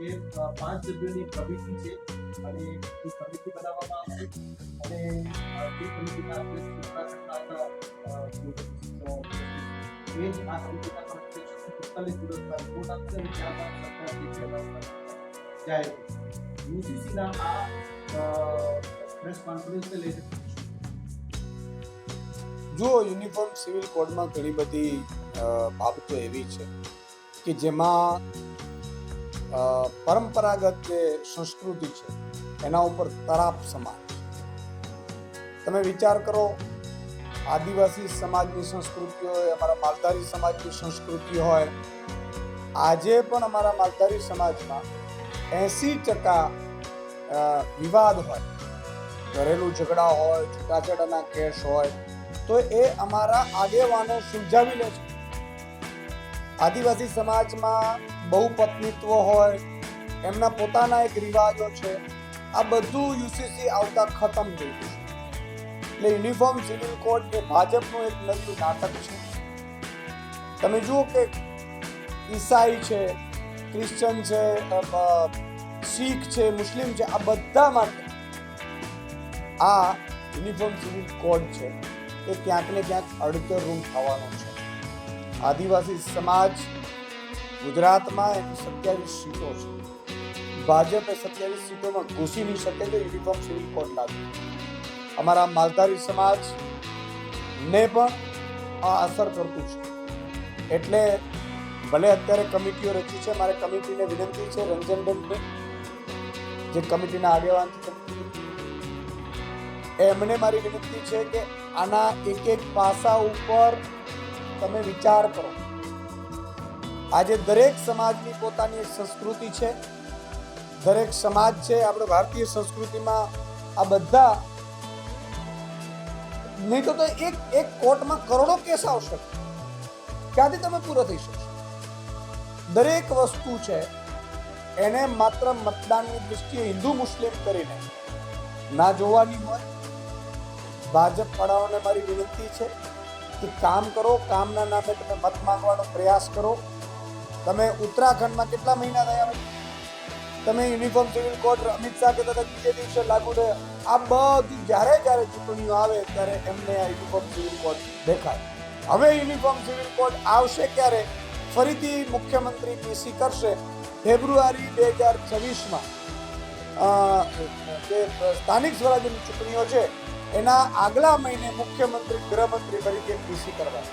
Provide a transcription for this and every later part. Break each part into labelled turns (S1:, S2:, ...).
S1: કે 5 સભ્યોની કમિટી છે અને એ કમિટી બનાવવામાં આવશે અને તે કમિટીના અધ્યક્ષ ઉત્તરાખંડના હતા એ જ આ કમિટીના પણ અધ્યક્ષ 45 દિવસમાં રિપોર્ટ આપશે અને ત્યારબાદ સરકાર જે છે જાહેર કરશે. યુજીસીના આ પ્રેસ કોન્ફરન્સને લઈને
S2: જો યુનિફોર્મ સિવિલ કોડમાં ઘણી બધી બાબતો એવી છે કે જેમાં પરંપરાગત જે સંસ્કૃતિ છે એના ઉપર તરાપ સમાન છે. તમે વિચાર કરો, આદિવાસી સમાજની સંસ્કૃતિ હોય, અમારા માલધારી સમાજની સંસ્કૃતિ હોય, આજે પણ અમારા માલધારી સમાજમાં 80% વિવાદ હોય, ઘરેલું ઝઘડા હોય, છૂટાછેડાના કેસ હોય, તો એ અમારા આગેવાનો સુલઝાવી લે છે. આદિવાસી સમાજમાં બહુપત્નીત્વ હોય, એમના પોતાના એક રિવાજો છે. આ બધું યુસીસી આવતા ખતમ થઈ ગયું છે. એટલે યુનિફોર્મ સિવિલ કોડ એ ભાજપનું એક નવું નાટક છે. તમે જુઓ કે ઈસાઈ છે, ક્રિશ્ચન છે, શીખ છે, મુસ્લિમ છે, આ બધા માટે આ યુનિફોર્મ સિવિલ કોડ છે એ ક્યાંક ને ક્યાંક અડચણરૂપ થવાનો છે. આદિવાસી સમાજ ગુજરાતમાં એની 27 સીટો છે. ભાજપ એ 27 સીટોમાં ઘૂસી નહીં શકે તો યુનિફોર્મ સિવિલ કોડ લાગે. અમારા માલધારી સમાજ ને પણ આ અસર કરતું છે. એટલે ભલે અત્યારે કમિટીઓ રચી છે, મારે કમિટીને વિનંતી છે, રંજનબેનને જે કમિટીના આગેવાન છે એમને મારી વિનંતી છે કે આના એક એક પાસા ઉપર તમે વિચાર કરો. આજે દરેક સમાજની પોતાની એક સંસ્કૃતિ છે, દરેક સમાજ છે. આપણે ભારતીય સંસ્કૃતિમાં આ બધા નહીં તો એક કોર્ટમાં કરોડો કેસ આવશે, ક્યાંથી તમે પૂરો થઈ શકશો? દરેક વસ્તુ છે એને માત્ર મતદાનની દૃષ્ટિએ હિન્દુ મુસ્લિમ કરીને ના જોવાની હોય. ભાજપ વાળાઓને મારી વિનંતી છે કે કામ કરો, કામના નામે તમે મત માંગવાનો પ્રયાસ કરો. તમે ઉત્તરાખંડમાં કેટલા મહિના થયા, તમે uniform civil code Amit Shah કહેતા હતા બીજે દિવસે લાગુ થયો. આ બધું જ્યારે ચૂંટણીઓ આવે ત્યારે એમને આ યુનિફોર્મ સિવિલ કોડ દેખાય. હવે યુનિફોર્મ સિવિલ કોડ આવશે ક્યારે? ફરીથી મુખ્યમંત્રી પીસી કરશે ફેબ્રુઆરી 2026માં જે સ્થાનિક સ્વરાજ્યની ચૂંટણીઓ છે એના આગલા મહિને મુખ્યમંત્રી ગૃહમંત્રી ફરીથી પીસી કરવા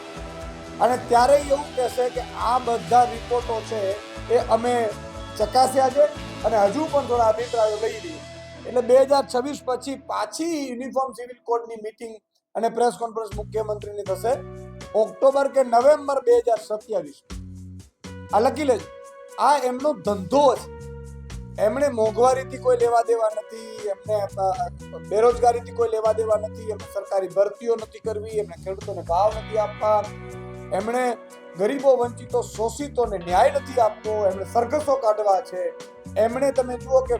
S2: અને ત્યારે એવું કહેશે કે આ બધા રિપોર્ટો છે એ અમે ચકાસ્યા છે અને હજુ પણ થોડા અભિપ્રાયો લઈ લઈએ. એટલે 2026 પછી પાછી યુનિફોર્મ સિવિલ કોડની મીટિંગ અને પ્રેસ કોન્ફરન્સ મુખ્યમંત્રીની થશે ઓક્ટોબર કે નવેમ્બર 2027. આ લખી લેજો. આ એમનો ધંધો છે. એમણે મોંઘવારીથી કોઈ લેવા દેવા નથી, એમને બેરોજગારીથી કોઈ લેવા દેવા નથી, એમને સરકારી ભરતીઓ નથી કરવી, એમને ખેડૂતોને ભાવ નથી આપવા, એમણે ગરીબો વંચિતો શોષિતોને ન્યાય નથી આપવો, એમણે સરઘસો કાઢવા છે. એમણે તમે જુઓ કે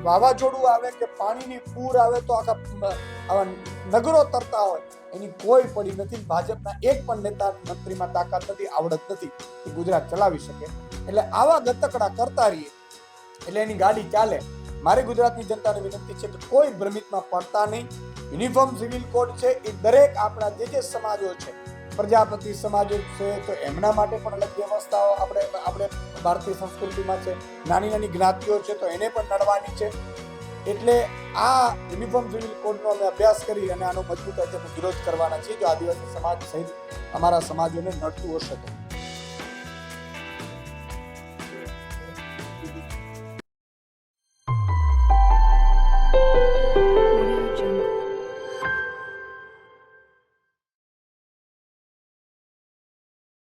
S2: વાવાઝોડું આવે કે પાણીની પૂર આવે તો આખા નગરો તરતા હોય, એની કોઈ પડી નથી. ભાજપના એક પણ નેતા મંત્રીમાં તાકાત નથી, આવડત નથી કે ગુજરાત ચલાવી શકે. એટલે આવા ગતકડા કરતા રહીએ એટલે એની ગાડી ચાલે. મારી ગુજરાતની જનતાને વિનંતી છે કે કોઈ ભ્રમિતમાં પડતા નહીં. યુનિફોર્મ સિવિલ કોડ છે એ દરેક આપણા જે સમાજો છે, પ્રજાપતિ સમાજો છે તો એમના માટે પણ અલગ વ્યવસ્થાઓ આપણે ભારતીય સંસ્કૃતિમાં છે. નાની નાની જ્ઞાતિઓ છે તો એને પણ નડવાની છે. એટલે આ યુનિફોર્મ સિવિલ કોડનો અમે અભ્યાસ કરી અને આનો મજબૂતાઈથી અમે વિરોધ કરવાના છીએ જો આદિવાસી સમાજ સહિત અમારા સમાજોને નડતું હશે તો.